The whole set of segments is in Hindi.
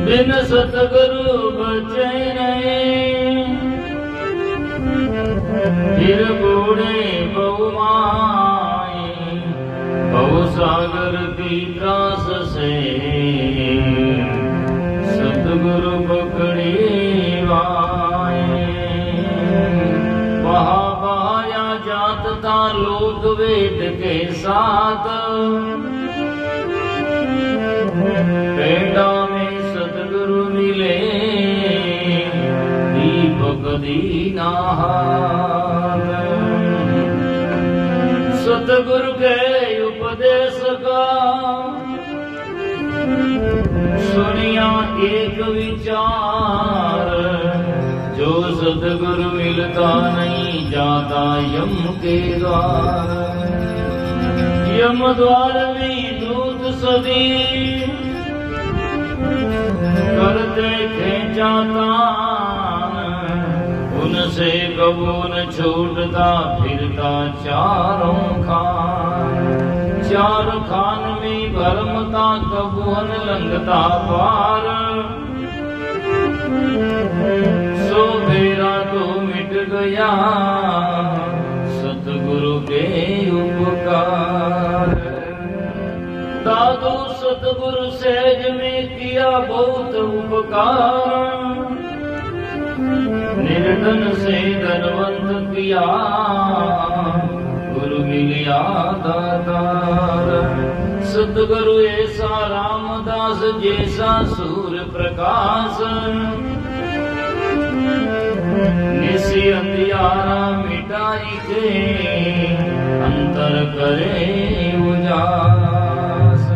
बिन सतगुरु बचे नहीं, फिर बूढ़े बहु माए, बहु सागर की त्रास से सतगुरु पकड़ी वाए। वहा बहाया जात था लोक वेद के साथ, पेड़ा में सतगुरु मिले दीपक दीना हाथ। सतगुरु के उपदेश का सुनिया एक विचार, जो सतगुरु मिलता नहीं जाता यम के द्वार। यम द्वार में दूत सदी करते खेचाता, उनसे कबू न छूटता फिरता चारों खान। चार खान में भरमता कबून लंघता पार, सो मेरा तो मिट गया सतगुरु के उपकार। दादू सतगुरु सहज में किया बहुत उपकार, निर्धन से धनवंत किया गुरु मिलिया दातार। सतगुरु ऐसा रामदास जैसा सूर्य प्रकाश, निसी अंधियारा मिटाई के अंतर करे उजास।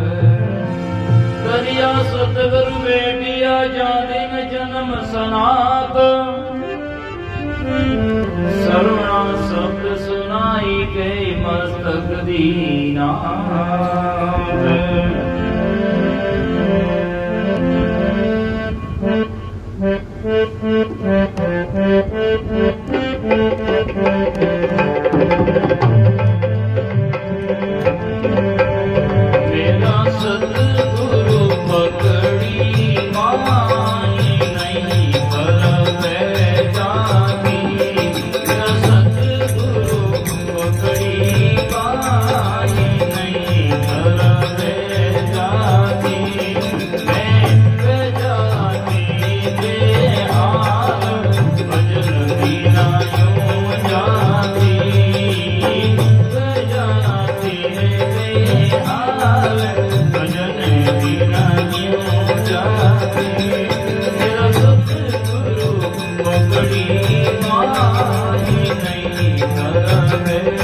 करिया सतगुरु बेटिया जा दिन जन्म सनात, सरुणा शब्द सुनाई के मस्तक दीना। मेरा सतगुरु पकड़ी माई नहीं पर जाती। मेरा सतगुरु पकड़ी माई नहीं पर जाती। मैं जाती बेहाल भजन बिना यूं जाती। जाती बेहाल भजन बिना यूं जाती। मेरा सतगुरु पकड़ी माई नहीं कर जाती।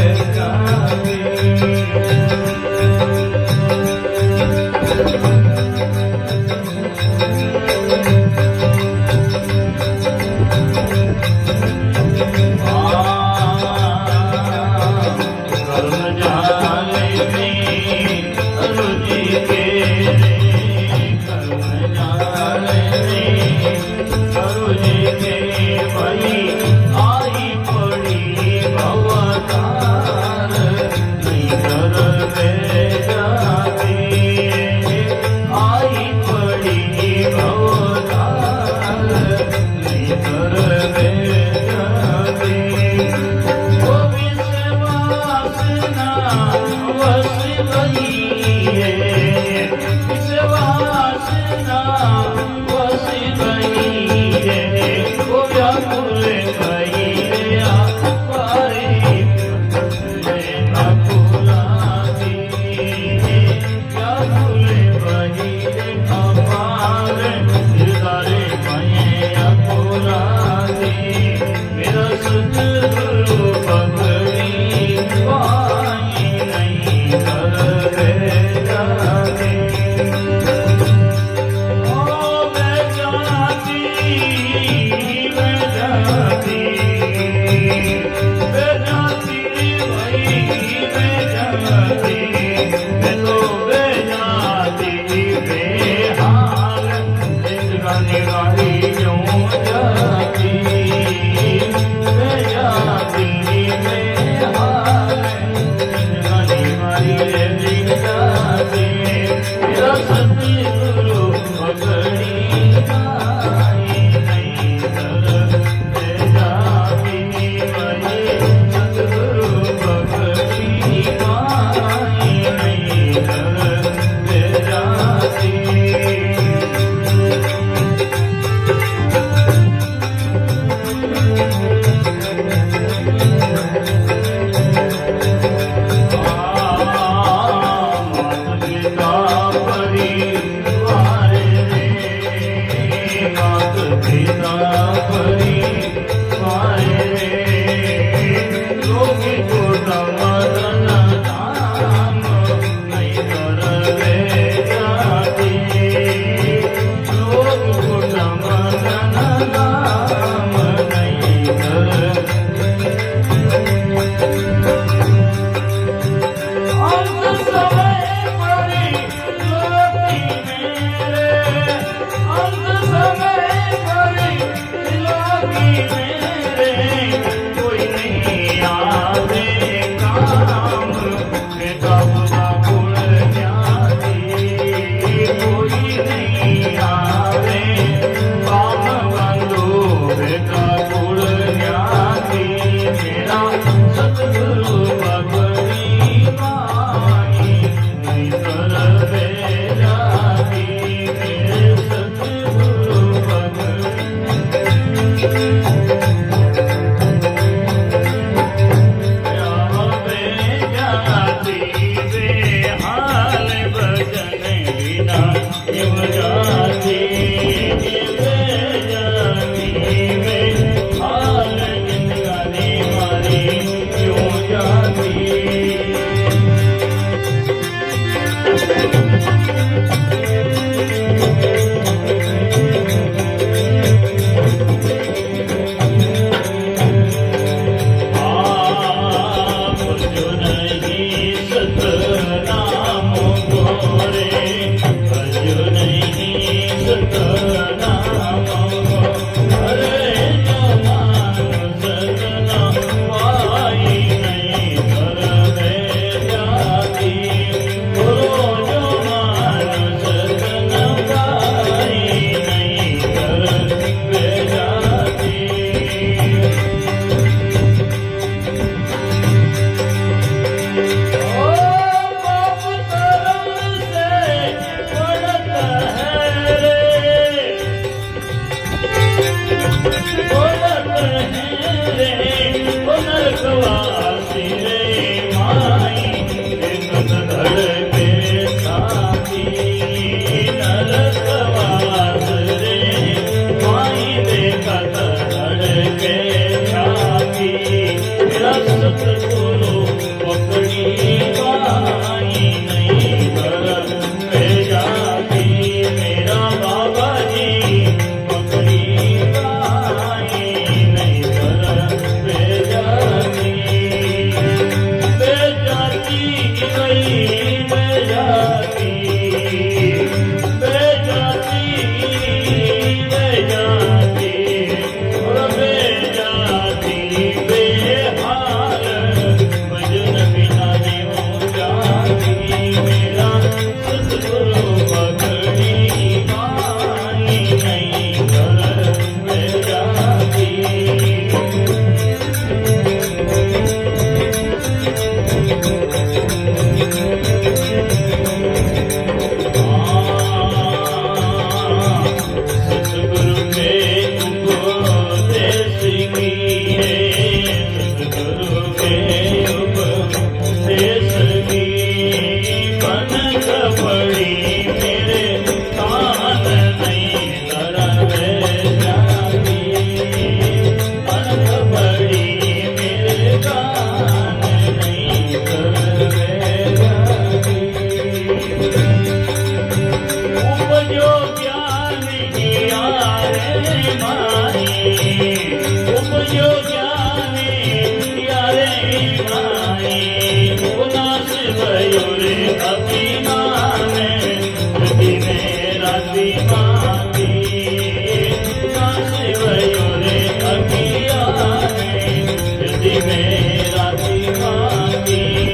Yes. सतगुरु पकड़ी पाई नहीं धर पे जाती वही सतगुरु पकड़ी पाई नहीं धर पे जाती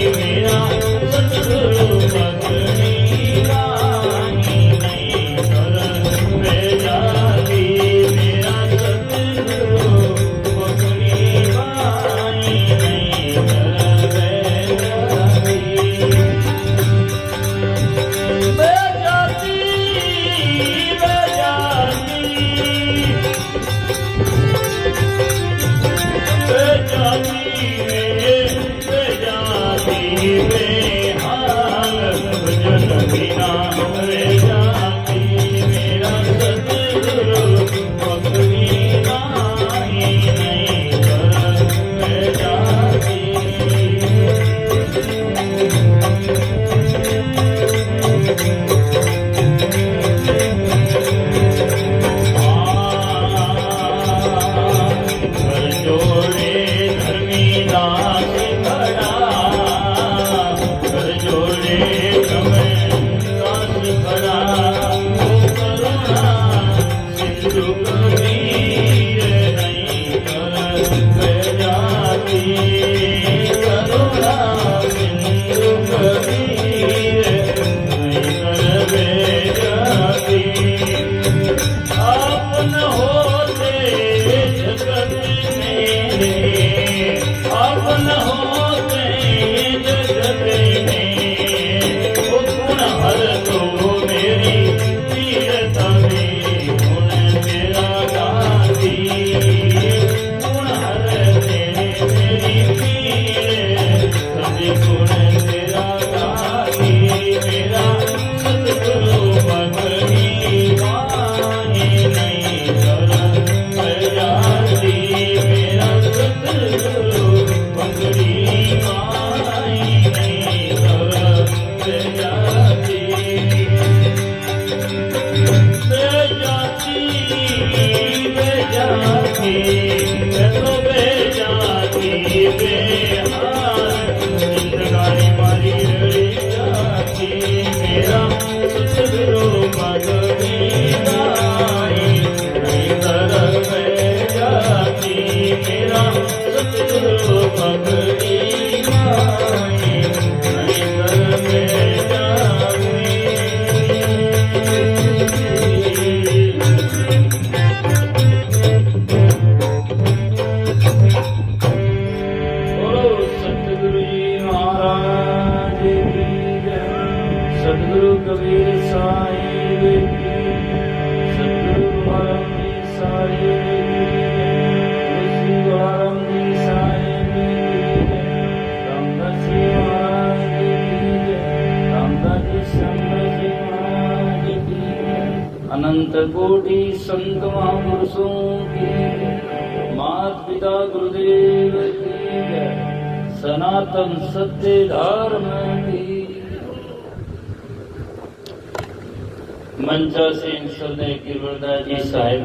मेरा सतगुरु पकड़ी राही जाती बेजाती मैं तो बेजाती बेहार जिंदगानी मारी रड़ी जाती मेरा सतगुरु मगनी गाई इधर बेजाती मेरा सतगुरु मगनी गाई इधर बेजाती सतगुरु कबीर साहिब की सतगुरु वारम जी साहिब की वारम जी साहिब की रामदास जी महाराज की रामदास जी शंकर जी महाराज की अनंत कोटि संत महापुरुषों की माता पिता गुरुदेव की सनातन सत्य धर्म की मंचासीन सदय गिरवरदास जी साहिब,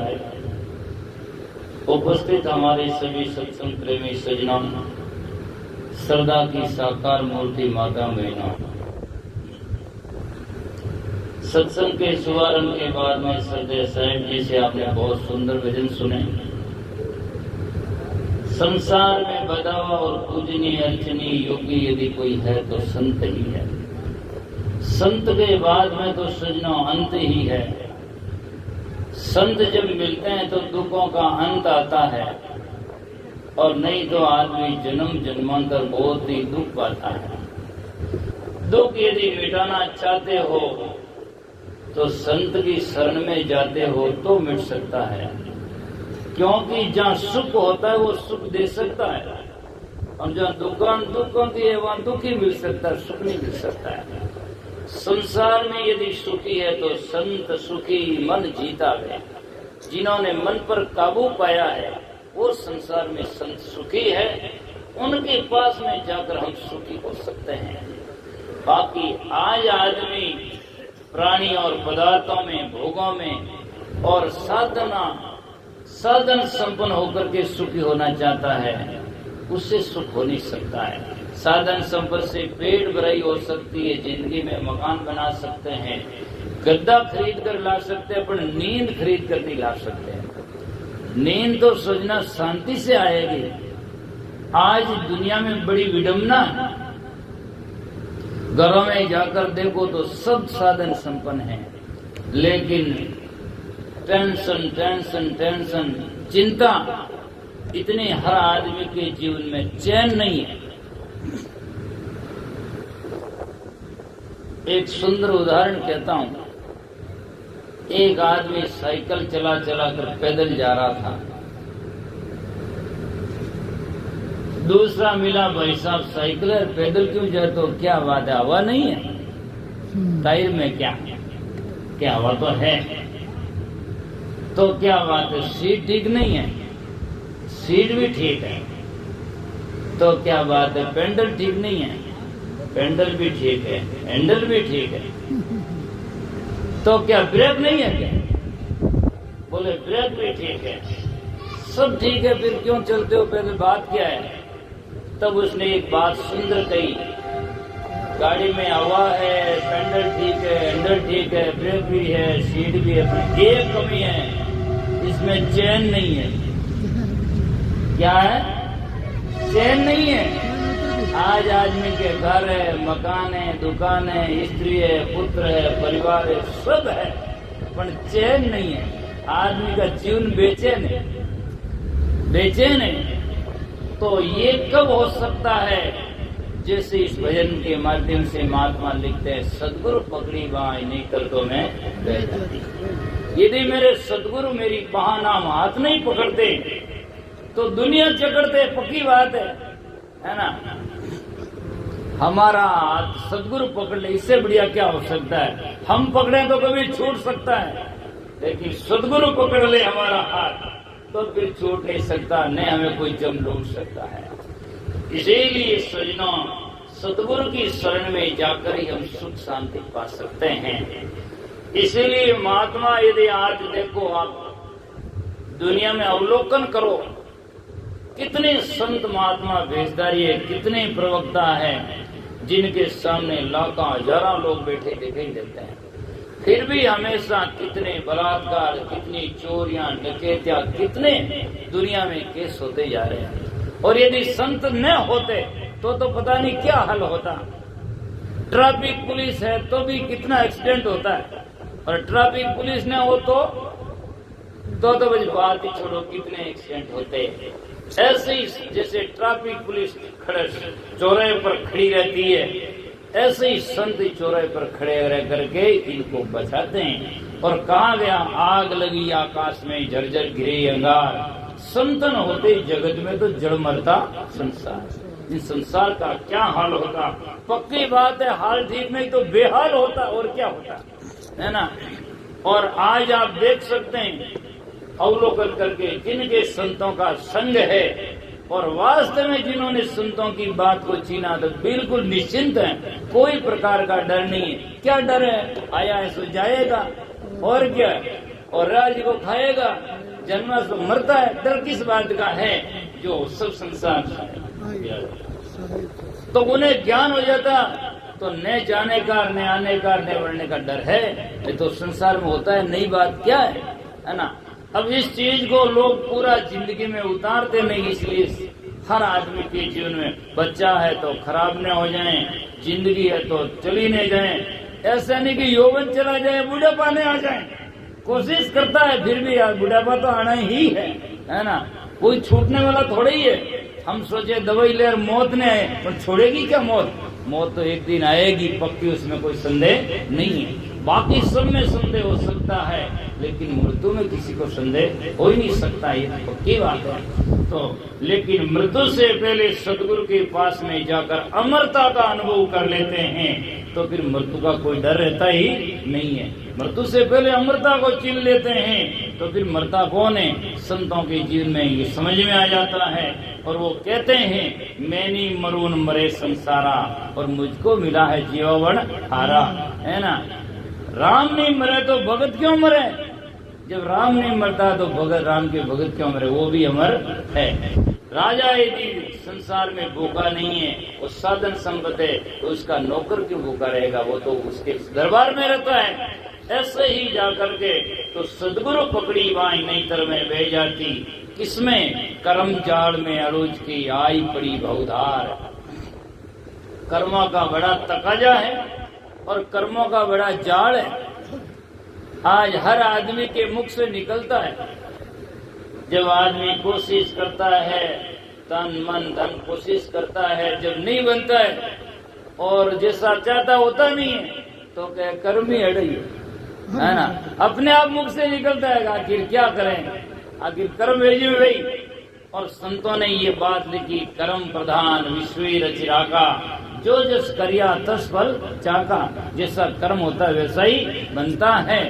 उपस्थित हमारे सभी सत्संग प्रेमी सज्जनों, श्रद्धा की साकार मूर्ति माता बहनों, सत्संग के शुभारंभ के बाद में श्रद्धेय साहिब जी से आपने बहुत सुंदर भजन सुने। संसार में बदावा और पूजनीय अर्चनीय योगी यदि कोई है तो संत ही है। संत के बाद में तो सज्जनों अंत ही है। संत जब मिलते हैं तो दुखों का अंत आता है, और नहीं तो आदमी जन्म जन्मांतर बहुत ही दुख पाता है। दुख यदि मिटाना चाहते हो तो संत की शरण में जाते हो तो मिट सकता है, क्योंकि जहाँ सुख होता है वो सुख दे सकता है, और जहाँ दुख होती है वहाँ दुख ही मिल सकता है, सुख नहीं मिल सकता है। संसार में यदि सुखी है तो संत सुखी मन जीता है। जिन्होंने मन पर काबू पाया है वो संसार में संत सुखी है, उनके पास में जाकर हम सुखी हो सकते हैं। बाकी आज आदमी प्राणी और पदार्थों में, भोगों में और साधन संपन्न होकर के सुखी होना चाहता है, उससे सुख हो नहीं सकता है। साधन संपत्ति से पेट भराई हो सकती है, जिंदगी में मकान बना सकते हैं, गद्दा खरीद कर ला सकते हैं, पर नींद खरीद कर नहीं ला सकते हैं। नींद तो सोचना शांति से आएगी। आज दुनिया में बड़ी विडंबना है, घरों में जाकर देखो तो सब साधन संपन्न है, लेकिन टेंशन टेंशन टेंशन, चिंता इतने हर आदमी के जीवन में चैन नहीं है। एक सुंदर उदाहरण कहता हूं। एक आदमी साइकिल चला चला कर पैदल जा रहा था। दूसरा मिला, भाई साहब साइकिल है, पैदल क्यों जाए? तो क्या बात है, हवा नहीं है टायर में? क्या हवा तो है। तो क्या बात है, सीट ठीक नहीं है? सीट भी ठीक है। तो क्या बात है, पेंडल ठीक नहीं है? पेंडल भी ठीक है, हैंडल भी ठीक है। तो क्या ब्रेक नहीं है क्या? बोले ब्रेक भी ठीक है, सब ठीक है, फिर क्यों चलते हो? पहले बात क्या है? तब उसने एक बात सुंदर कही, गाड़ी में हवा है, पेंडल ठीक है, हैंडल ठीक है, ब्रेक भी है, सीट भी है, पर एक कमी है, इसमें चैन नहीं है। क्या है? चैन नहीं है। आज आदमी के घर है, मकान है, दुकान है, स्त्री है, पुत्र है, परिवार है, सब है, पर चैन नहीं है। आदमी का जीवन बेचैन है, बेचैन है। तो ये कब हो सकता है? जैसे इस भजन के माध्यम से महात्मा लिखते हैं, सदगुरु पकड़ी बाँह नहीं कर तो मैं बह जाती। यदि मेरे सदगुरु मेरी बाँह नाम हाथ नहीं पकड़ते तो दुनिया चकड़ते, पक्की बात है ना। हमारा हाथ सदगुरु पकड़ ले, इससे बढ़िया क्या हो सकता है? हम पकड़े तो कभी छूट सकता है, लेकिन सदगुरु पकड़ ले हमारा हाथ तो फिर छूट नहीं सकता, न हमें कोई जम लूट सकता है। इसीलिए सज्जनों, सदगुरु की शरण में जाकर ही हम सुख शांति पा सकते हैं। इसीलिए महात्मा, यदि आज देखो आप दुनिया में अवलोकन करो, कितने संत महात्मा भेषधारी है, कितने प्रवक्ता है, जिनके सामने लाखों हजारों लोग बैठे दिखाई देते हैं, फिर भी हमेशा कितने बलात्कार, कितनी चोरियां, डकैतियां, कितने दुनिया में केस होते जा रहे हैं। और यदि संत न होते तो पता नहीं क्या हल होता। ट्रैफिक पुलिस है तो भी कितना एक्सीडेंट होता है, और ट्रैफिक पुलिस न हो तो बस बात ही छोड़ो, कितने एक्सीडेंट होते हैं। ऐसे ही जैसे ट्रैफिक पुलिस खड़े चौराहे पर खड़ी रहती है, ऐसे ही संत चौराहे पर खड़े रह करके इनको बचाते हैं। और कहा गया, आग लगी आकाश में, झरझर गिरे अंगार, संतन होते जगत में तो जड़ मरता संसार। इस संसार का क्या हाल होता। पक्की बात है, हाल ठीक नहीं तो बेहाल होता, और क्या होता है ना। और आज आप देख सकते हैं अवलोकन करके, जिनके संतों का संग है और वास्तव में जिन्होंने संतों की बात को छीना, तो बिल्कुल निश्चिंत है, कोई प्रकार का डर नहीं है। क्या डर है, आया है सो जाएगा, और क्या, और राज्य को खाएगा, जन्मा सो मरता है। डर किस बात का है, जो सब संसार तो उन्हें ज्ञान हो जाता, तो न जाने का, न आने का, न बढ़ने का डर है। ये तो संसार में होता है, नई बात क्या है ना। अब इस चीज को लोग पूरा जिंदगी में उतारते नहीं, इसलिए हर आदमी के जीवन में बच्चा है तो खराब न हो जाए, जिंदगी है तो चली नहीं जाए। ऐसा नहीं कि यौवन चला जाए, बुढ़ापा नहीं आ जाए, कोशिश करता है फिर भी यार बुढ़ापा तो आना ही है ना। कोई छूटने वाला थोड़ा ही है। हम सोचे दवाई ले मौत ने आए, पर छोड़ेगी क्या मौत? मौत तो एक दिन आएगी पक्की, उसमें कोई संदेह नहीं है। बाकी सब में संदेह हो सकता है, लेकिन मृत्यु में किसी को संदेह हो ही नहीं सकता, ये पक्की बात है। तो लेकिन मृत्यु से पहले सदगुरु के पास में जाकर अमरता का अनुभव कर लेते हैं, तो फिर मृत्यु का कोई डर रहता ही नहीं है। मृत्यु से पहले अमरता को छीन लेते हैं, तो फिर मरता कौन है? संतों के जीवन में ये समझ में आ जाता है। और वो कहते हैं, मैनी मरून मरे संसारा, और मुझको मिला है जीवावण हारा, है ना। राम नहीं मरे तो भगत क्यों मरे? जब राम नहीं मरता तो भगत, राम के भगत क्यों मरे? वो भी अमर है। राजा यदि संसार में भूखा नहीं है, वो साधन संपत्ति है, तो उसका नौकर क्यों भूखा रहेगा? वो तो उसके दरबार में रहता है। ऐसे ही जाकर के तो सदगुरु पकड़ी बाई नैतर में बह जाती, किसमें? कर्म जाल में अड़ोज की आई पड़ी बहुधार। कर्मों का बड़ा तकाजा है और कर्मों का बड़ा जाल है। आज हर आदमी के मुख से निकलता है। जब आदमी कोशिश करता है, तन मन धन कोशिश करता है, जब नहीं बनता है और जैसा चाहता होता नहीं है, तो क्या कर्म ही अड़ई है ना। अपने आप मुख से निकलता है, आखिर क्या करें, आखिर कर्म भेजी में भाई। और संतों ने ये बात लिखी, कर्म प्रधान विश्वी रचिराका, जो जस करिया तस फल चाका। जैसा कर्म होता है वैसा ही बनता है।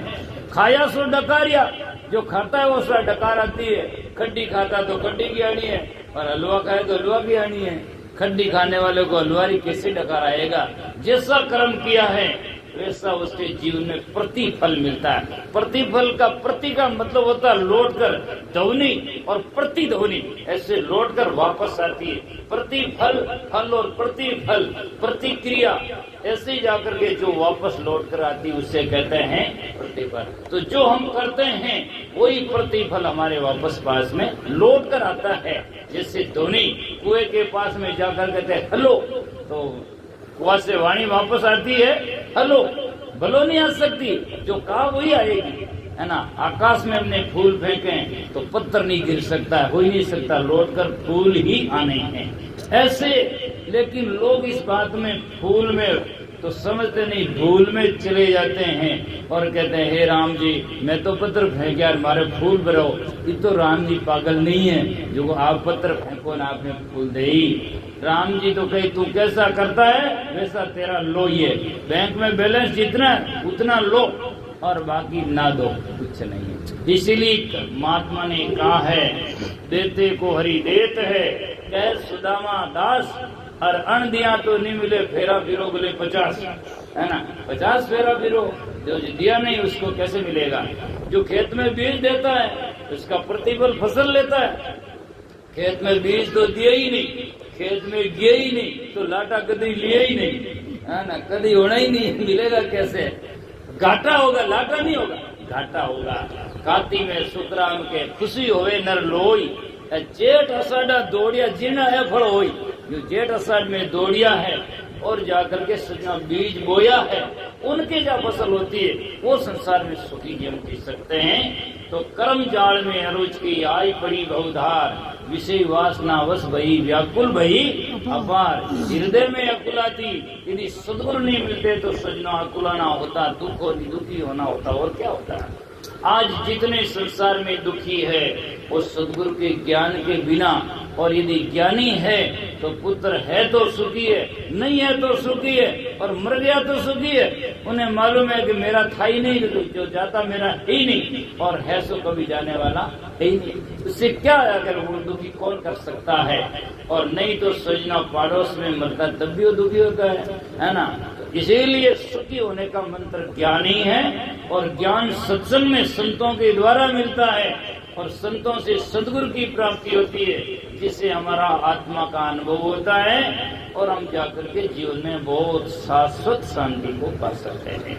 खाया सो डकारिया, जो खाता है वो सा डकार आती है। खड्डी खाता तो खड्डी की आनी है, और हलवा खाए तो हलवा की आनी है। खड्डी खाने वाले को हलवारी कैसे डकार आएगा? जैसा कर्म किया है वैसा उसके जीवन में प्रतिफल मिलता है। प्रतिफल का प्रति का मतलब होता है लौट कर ध्वनि, और प्रतिध्वनि ऐसे लौट कर वापस आती है। प्रतिफल, फल और प्रतिफल, प्रतिक्रिया ऐसे ही जाकर के जो वापस लौट कर आती है उसे कहते हैं प्रतिफल। तो जो हम करते हैं वही प्रतिफल हमारे वापस पास में लौट कर आता है। जैसे ध्वनि कुएं के पास में जाकर कहते हैं हेलो, तो कुआं से वाणी वापस आती है हेलो, भलो नहीं आ सकती, जो कहा वही आएगी, है ना। आकाश में अपने फूल फेंकें तो पत्थर नहीं गिर सकता, हो ही नहीं सकता, लौट कर फूल ही आने हैं। ऐसे लेकिन लोग इस बात में, फूल में तो समझते नहीं, भूल में चले जाते हैं और कहते हैं हे राम जी, मैं तो पत्थर फेंक यार, मारे फूल भरो। ये तो राम जी पागल नहीं है जो आप पत्थर फेंको ना आपने फूल दे। राम जी तो कही तू कैसा करता है वैसा तेरा लो, ये बैंक में बैलेंस जितना उतना लो और बाकी ना दो, कुछ नहीं है। इसीलिए महात्मा ने कहा है, देते को हरि देत है, कह सुदामा दास, और अण दिया तो नहीं मिले फेरा फिरो बोले 50, है ना। 50 फेरा फिरो, जो दिया नहीं उसको कैसे मिलेगा? जो खेत में बीज देता है उसका प्रतिफल फसल लेता है। खेत में बीज तो दिया ही नहीं, खेत में गया ही नहीं तो लाटा कभी लिया ही नहीं, है ना, कभी होना ही नहीं, मिलेगा कैसे? घाटा होगा, लाटा नहीं होगा, घाटा होगा। काती में सुतराम के खुशी होवे नर लोई, जेठ अषाढ़ा दौड़िया जिना है फल होई। जो जेठ अषाढ़ में दौड़िया है और जाकर के सजना बीज बोया है, उनकी जो फसल होती है वो संसार में सुखी जीवन जी सकते हैं। तो कर्म जाल में अरुच की आई पड़ी बहुधार, विषय वासना वश भई व्याकुल भई अपार। हृदय में अकुलाती, यदि सदगुरु नहीं मिलते तो सजना अकुलाना होता, दुखी होना होता, और क्या होता है? आज जितने संसार में दुखी है वो सदगुरु के ज्ञान के बिना, और यदि ज्ञानी है तो पुत्र है तो सुखी है, नहीं है तो सुखी है, और मर गया तो सुखी है। उन्हें मालूम है कि मेरा था ही नहीं, जो जाता मेरा है ही नहीं, और है सो कभी जाने वाला है ही नहीं। उससे क्या अगर वो दुखी कौन कर सकता है? और नहीं तो सजना पड़ोस में मरता तब भी वो दुखी होता है ना। इसीलिए सुखी होने का मंत्र ज्ञान ही है, और ज्ञान सत्संग में संतों के द्वारा मिलता है, और संतों से सदगुरु की प्राप्ति होती है, जिससे हमारा आत्मा का अनुभव होता है और हम जाकर के जीवन में बहुत शाश्वत शांति को पा सकते हैं।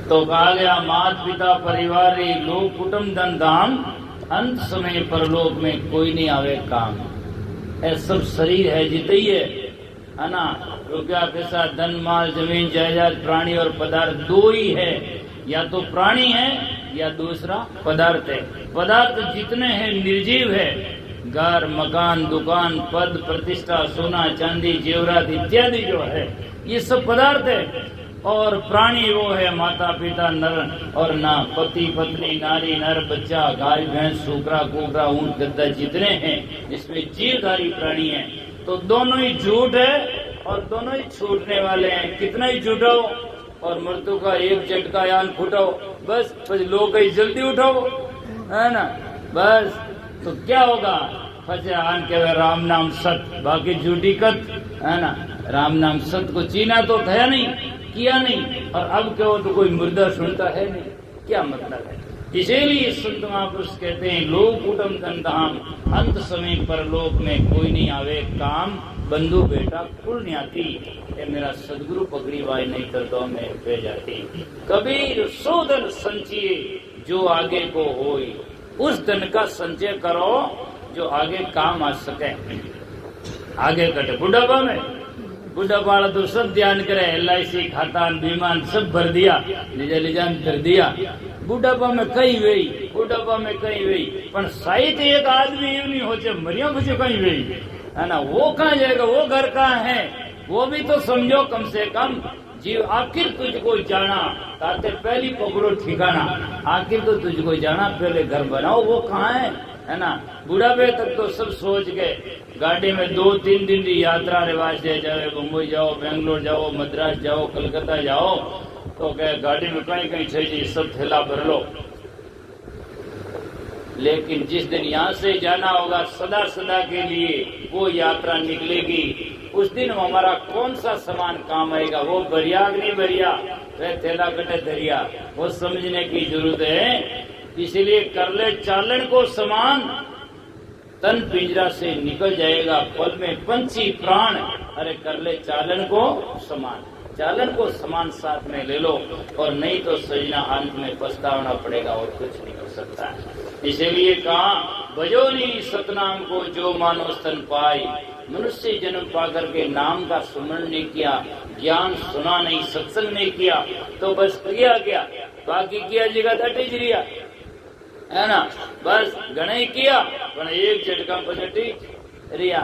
तो कहा गया माता पिता परिवार लोक कुटुंब धन धाम, अंत समय परलोक में कोई नहीं आवे काम। ऐ सब शरीर है जिते ही है ना, रुपया पैसा धन माल जमीन जायदाद प्राणी और पदार्थ दो ही है, या तो प्राणी है या दूसरा पदार्थ है। पदार्थ जितने हैं निर्जीव है, घर मकान दुकान पद प्रतिष्ठा सोना चांदी जेवरात इत्यादि जो है ये सब पदार्थ है। और प्राणी वो है माता पिता नर और ना, पति पत्नी नारी नर बच्चा गाय भैंस सूकरा कुकरा ऊंट गद्दा जितने हैं जिसमें जीवधारी प्राणी है। तो दोनों ही झूठ है और दोनों ही छूटने वाले हैं। कितना ही झूठाओ और मृत्यु का एक झटका यान फुटाओ, बस लोग कहीं जल्दी उठाओ, है ना, बस तो क्या होगा? फंसे आन के राम नाम सत, बाकी झूठी कत, है ना। राम नाम सत को चीना तो था नहीं, किया नहीं, और अब क्यों तो कोई मुर्दा सुनता है नहीं, क्या मतलब है? इसीलिए संत महापुरुष कहते हैं लोक कुटुंब धन धाम, अंत समय परलोक में कोई नहीं आवे काम, बंधु बेटा कुल न्याती। ये मेरा सदगुरु पकड़ी वाई नहीं कर दो मैं पे जाती। कबीर सो धन संचिए जो आगे को होई, उस धन का संचय करो जो आगे काम आ सके, आगे कटे। बुढ़ापा में बुढ़ापा वाला तो सब ध्यान करे, LIC खाता बीमान सब भर दिया, लिजान कर दिया। बुढ़ापा में कहीं वही, बुढ़ापा में कहीं वही, पर शायद एक आदमी ये नहीं हो जाए मरिया मुझे कहीं वही, है ना। वो कहाँ जाएगा? वो घर कहाँ है? वो भी तो समझो कम से कम। जीव आखिर तुझको जाना, ताते पहली पकड़ो ठिकाना। आखिर तो तुझको जाना, पहले घर बनाओ। वो कहाँ है ना। बुढ़ापे तक तो सब सोच गए, गाड़ी में 2-3 दिन की यात्रा रिवाज दे जाए, मुंबई जाओ, बेंगलोर जाओ, मद्रास जाओ, कलकत्ता जाओ, तो कहे गाड़ी में कहीं कहीं चाहिए सब थैला भर लो। लेकिन जिस दिन यहाँ से जाना होगा सदा सदा के लिए वो यात्रा निकलेगी, उस दिन हमारा कौन सा सामान काम आएगा? वो बढ़िया नहीं बढ़िया, वह थैला कटे दरिया, वो समझने की जरूरत है। इसलिए कर ले चालन को समान, तन पिंजरा से निकल जाएगा पल में पंछी प्राण। अरे कर ले चालन को समान, चालन को समान साथ में ले लो, और नहीं तो सजना अंत में पछताना पड़ेगा और कुछ नहीं हो सकता। इसीलिए कहा भजोनी सतनाम को जो मानो स्तन पाई। मनुष्य जन्म पाकर के नाम का सुमरण नहीं किया, ज्ञान सुना नहीं, सत्संग नहीं किया, तो बस किया क्या? बाकी किया जगह अटी रिया, है ना। बस गणे किया पर एक झटका पचटी रिया।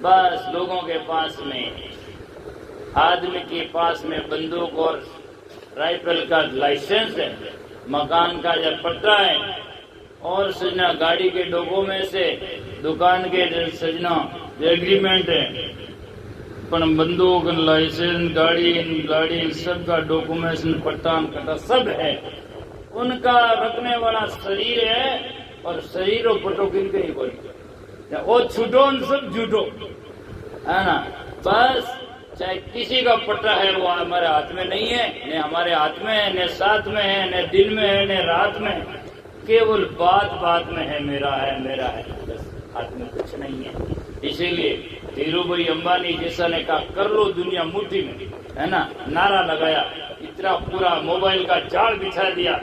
बस लोगों के पास में, आदमी के पास में बंदूक और राइफल का लाइसेंस है, मकान का जब पट्टा है, और सजना गाड़ी के डॉक्यूमेंट से, दुकान के सजना एग्रीमेंट है, पर बंदूक लाइसेंस गाड़ी सबका डॉक्यूमेंट्स पट्टा कटा सब है। उनका रखने वाला शरीर है, और शरीर और पटो किनके ही बोली, वो छूटो सब झूठो, है ना। बस चाहे किसी का पट्टा है वो हमारे हाथ में नहीं है, न हमारे हाथ में है, न साथ में है, न दिन में है, न रात में। केवल बात बात में है मेरा है, बस हाथ में कुछ नहीं है। इसीलिए धीरूभाई अंबानी जैसा ने कहा कर लो दुनिया मुट्ठी में, है ना, नारा लगाया, इतना पूरा मोबाइल का जाल बिछा दिया,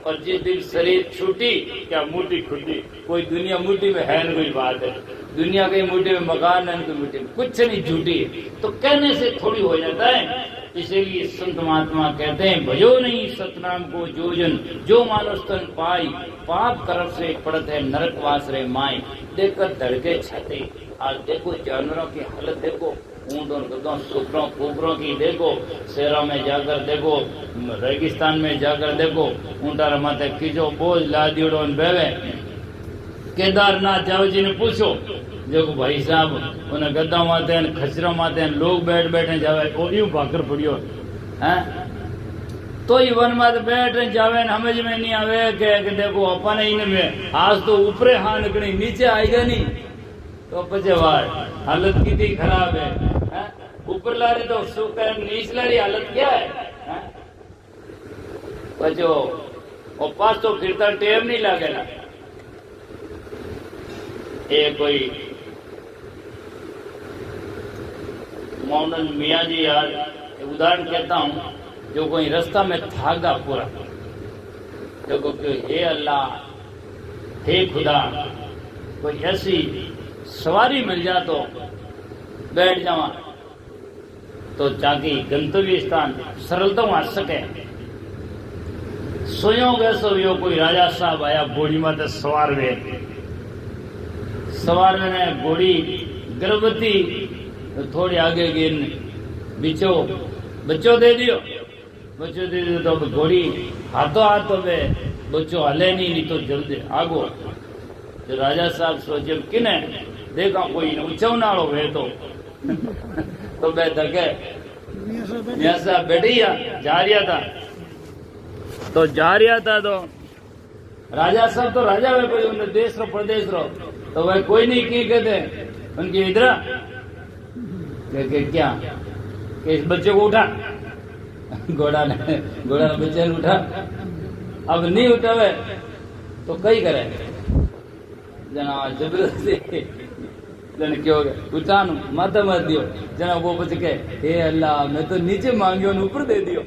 और जिस दिन शरीर छूटी क्या मुट्ठी खुटी। कोई दुनिया मुट्ठी में है न कोई बात है, दुनिया की मुट्ठी में मकान है, कोई मुट्ठी में कुछ नहीं, झूठी है। तो कहने से थोड़ी हो जाता है। इसीलिए संत महात्मा कहते हैं भजो नहीं सतनाम को जोजन, जो मानस तन पाई, पाप कर्म से पड़त है नरक वास रे माई। देखकर धड़के छाते। आज देखो जानवरों की हालत देखो, ऊंट और गधों, सुकरों कुकरों की देखो, शहरों में जाकर देखो, रेगिस्तान में जाकर देखो, ऊंटा रमाते खींचो बोझ लादियों बेवे। केदारनाथ जाओ जी ने पूछो, देखो भाई साहब उन्हें गद्दा माते हैं, खचरा माते हैं, लोग बैठ बैठे जावे और यूं भाकर पड़ियो है। तो ही वन मत बैठ जावे समझ में नहीं आवे कि देखो अपन इनमें आज तो ऊपरे हाँ निकली नीचे आएगा नहीं, तो पचेवार हालत कितनी खराब है। ऊपर ला रही तो सुख है, नीचे ला रही हालत क्या है। बचो और पास तो फिरता टेम नहीं लगेगा। ये कोई मोहम्मद मियाँ जी यार उदाहरण कहता हूँ, जो कोई रास्ता में थागा पूरा, देखो हे अल्लाह हे खुदा, कोई ऐसी सवारी मिल जा तो बैठ जावा तो ताकि गंतव्य स्थान सरलता आ सके। सोयो वैसो यो कोई राजा साहब आया घोड़ी माते सवार वे, सवार ने घोड़ी गर्भवती तो थोड़ी आगे गिन बच्चों दे दियो तो घोड़ी हाथों हाथ तो वे बच्चों हले नहीं तो जल्दी आगो। तो राजा साहब सोचे किने देखा कोई ऊंचा नाड़ो वे तो बे धके मियां साहब बैठिया जा रहा था तो राजा साहब तो राजा वे कोई उन्हें देश रो प्रदेश रो, तो वह कोई नहीं की कहते उनकी इधर क्या कि इस बच्चे को उठा, घोड़ा ने बच्चे ने उठा, अब नहीं उठावे तो कई करे जना जबरदस्ती जन क्यों उठानु माता मत दियो, जना वो बच के हे अल्लाह मैं तो नीचे मांगियो ने ऊपर दे दियो,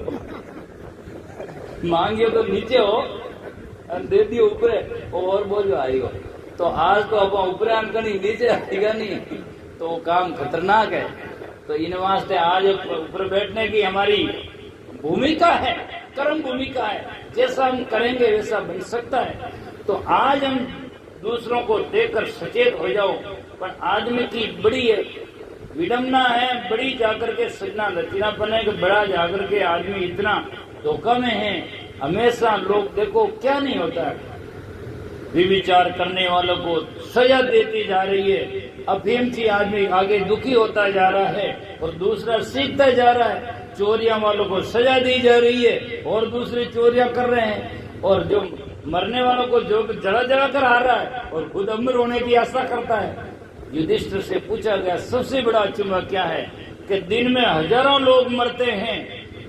मांगियो तो नीचे हो और दे दियो ऊपर और बोलो आएगा। तो आज तो अब ऊपर आने नीचे आएगा नहीं, तो वो काम खतरनाक है। तो इन वास्ते आज ऊपर बैठने की हमारी भूमिका है, कर्म भूमिका है, जैसा हम करेंगे वैसा बन सकता है। तो आज हम दूसरों को देखकर सचेत हो जाओ, पर आदमी की बड़ी विडम्बना है, बड़ी जाकर के सजना लचीलापन है कि बड़ा जाकर के आदमी इतना धोखा में है। हमेशा लोग देखो क्या नहीं होता है, विचार करने वालों को सजा देती जा रही है, अफीम से आदमी आगे दुखी होता जा रहा है और दूसरा सीखता जा रहा है, चोरियां वालों को सजा दी जा रही है और दूसरे चोरियां कर रहे हैं, और जो मरने वालों को जो जड़ा जड़ा कर आ रहा है और खुद अमर होने की आशा करता है। युधिष्ठिर से पूछा गया सबसे बड़ा अचंभा क्या है कि दिन में हजारों लोग मरते हैं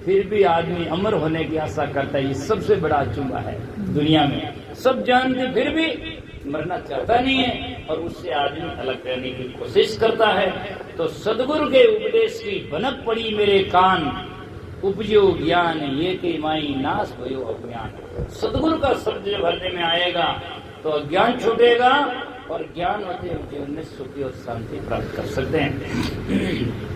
फिर भी आदमी अमर होने की आशा करता है। ये सबसे बड़ा अचंभा है दुनिया में, सब जानते फिर भी मरना चाहता नहीं है और उससे आदमी अलग रहने की कोशिश करता है। तो सदगुरु के उपदेश की भनक पड़ी मेरे कान, उपजो ज्ञान ये के माई नाश भयो अज्ञान। सदगुरु का शब्द जब हृदय में आएगा तो अज्ञान छूटेगा और ज्ञान होते हम जीवन में सुखी और शांति प्राप्त कर सकते हैं।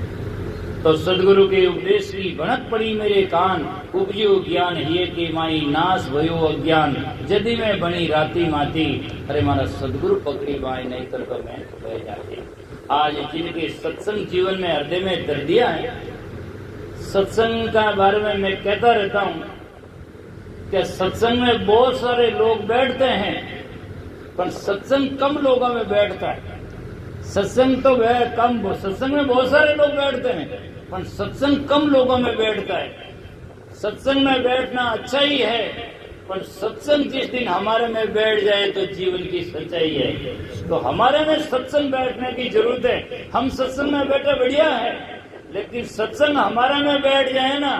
तो सदगुरु के उपदेश की भनक पड़ी मेरे कान, उपजो ज्ञान ये के माई नाश भयो अज्ञान। यदि मैं बनी राती माती, अरे मारा सदगुरु पकड़ी बाई नहीं तो मैं बह जाती। आज जिनके सत्संग जीवन में हृदय में दर दिया है, सत्संग का बारे में मैं कहता रहता हूँ कि सत्संग में बहुत सारे लोग बैठते हैं पर सत्संग कम लोगों में बैठता है। सत्संग तो वह कम, सत्संग में बहुत सारे लोग बैठते हैं पर सत्संग कम लोगों में बैठता है। सत्संग में बैठना अच्छा ही है पर सत्संग जिस दिन हमारे में बैठ जाए तो जीवन की सच्चाई है। तो हमारे में सत्संग बैठने की जरूरत है। हम सत्संग में बैठे बढ़िया है लेकिन सत्संग हमारा में बैठ जाए ना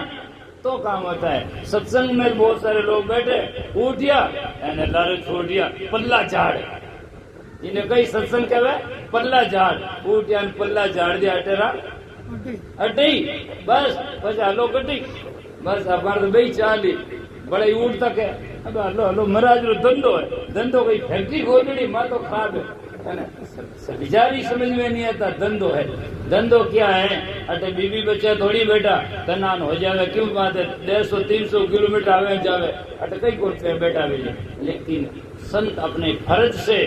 तो काम होता है। सत्संग में बहुत सारे लोग बैठे, उठिया लारे छोड़िया पल्ला झाड़, जिन्हें कई सत्संग कहवे पल्ला झाड़, उठिया पल्ला झाड़ दिया अटेरा अटी बस बस हलो कटी बस अबार तो भाई चाली बड़े उठ तक है। अब हलो हलो महाराज रो धंधो है, धंधो कोई फैक्ट्री खोलनी माँ तो खराब है ना, बिचारी समझ में नहीं आता। धंधो है, धंधो क्या है? अटे बीबी बच्चा थोड़ी बेटा तनान हो जावे, क्यों बात है 150-300 किलोमीटर आवे जावे, अटे कई को बेटा भी। लेकिन संत अपने फर्ज से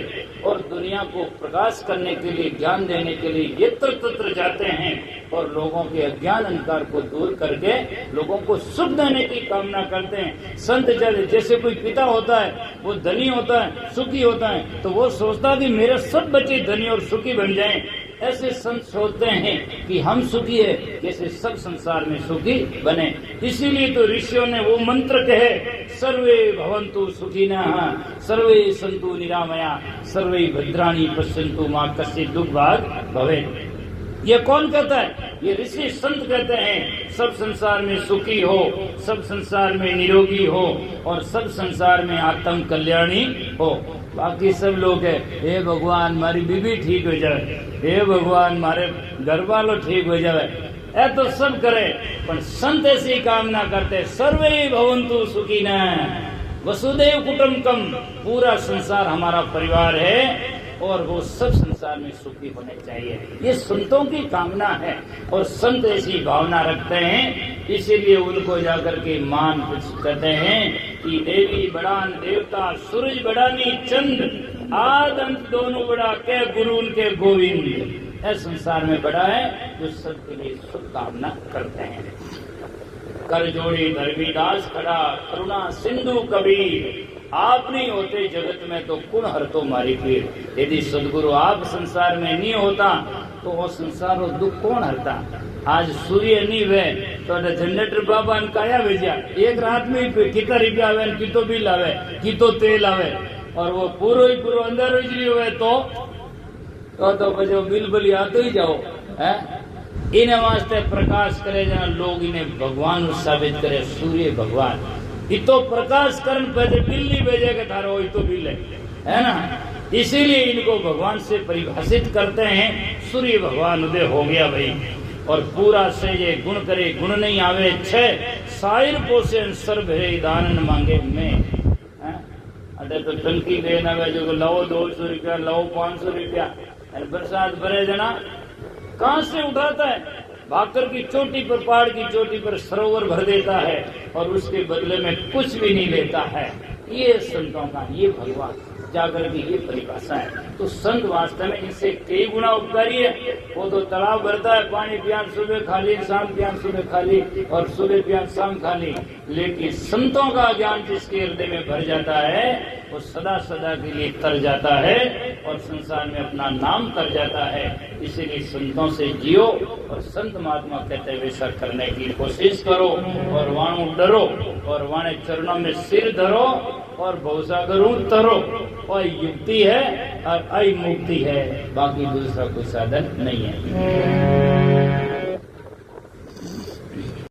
और दुनिया को प्रकाश करने के लिए, ज्ञान देने के लिए यत्र तत्र जाते हैं और लोगों के अज्ञान अंधकार को दूर करके लोगों को सुख देने की कामना करते हैं। संत जैसे कोई पिता होता है, वो धनी होता है, सुखी होता है, तो वो सोचता है कि मेरे सब बच्चे धनी और सुखी बन जाएं। ऐसे संत सोचते हैं कि हम सुखी है, जैसे सब संसार में सुखी बने। इसीलिए तो ऋषियों ने वो मंत्र कहे, सर्वे भवन्तु सुखिनः सर्वे सन्तु निरामया सर्वे भद्राणि पश्यन्तु मा कश्चित् दुःखभाग् भवेत्। ये कौन कहता है? ये ऋषि संत कहते हैं सब संसार में सुखी हो, सब संसार में निरोगी हो और सब संसार में आत्म कल्याणी हो। बाकी सब लोग है, हे भगवान मारी बीबी ठीक हो जाए, हे भगवान मारे घर वालों ठीक हो जाए, ऐ तो सब करे, पर संत ऐसी कामना करते सर्वे भवन्तु सुखिनः वसुदेव कुटुम्बकम, पूरा संसार हमारा परिवार है और वो सब संसार में सुखी होने चाहिए। ये संतों की कामना है और संत ऐसी भावना रखते हैं, इसीलिए उनको जाकर के मान कहते हैं कि देवी बड़ान देवता, सूरज बड़ानी चंद, आद अंत दोनों बड़ा के गुरु उनके गोविंद। ऐसे संसार में बड़ा है जो सबके लिए सुख कामना करते हैं। कर जोड़ी धर्मीदास खड़ा, करुणा सिंधु कबीर, आप नहीं होते जगत में तो कौन हर तो मारी पीर। यदि सदगुरु आप संसार में नहीं होता तो वो संसार और दुख कौन हरता। आज सूर्य नहीं वे तो जनरेटर बाबा ने काया भेजा, एक रात में कितना रुपया आवे, कितो बिल आवे, कितो तेल आवे, और वो पूरो ही पूरो अंदर उजली हुए तो बजे बिल बली आते ही जाओ है। इन्हें वास्ते प्रकाश करे जहाँ लोग इन्हें भगवान साबित करे, सूर्य भगवान इतो प्रकाश करण पहले बिल नहीं भेजेगा थारो इतो बिल है ना। इसीलिए इनको भगवान से परिभाषित करते हैं, सूर्य भगवान उदय हो गया भाई। और पूरा से ये गुण करे, गुण नहीं आवे छह, साइर पोषण सर्व है दानन मांगे में। अरे तो टंकी देना है जो लाओ 200 रुपया, लाओ 500 रुपया, बरसात भरे जना कहाँ से उठाता है? भाकर की चोटी पर, पहाड़ की चोटी पर सरोवर भर देता है और उसके बदले में कुछ भी नहीं लेता है। ये संतों का, ये भगवान जाकर की ये परिभाषा है। तो संत वास्तव में इनसे कई गुना उपकारी है। वो तो तालाब भरता है, पानी पियान सुबह खाली, शाम पियान सुबह खाली और सुबह पियान शाम खाली, लेकिन संतों का ज्ञान जिसके हृदय में भर जाता है वो सदा सदा के लिए तर जाता है और संसार में अपना नाम कर जाता है। इसीलिए संतों से जियो और संत महात्मा कहते हुए वैसा करने की कोशिश करो और वाणु डरो और वाणे चरणों में सिर धरो और भवसागर तरो। और युक्ति है और आई मुक्ति है, बाकी दूसरा कोई साधन नहीं है।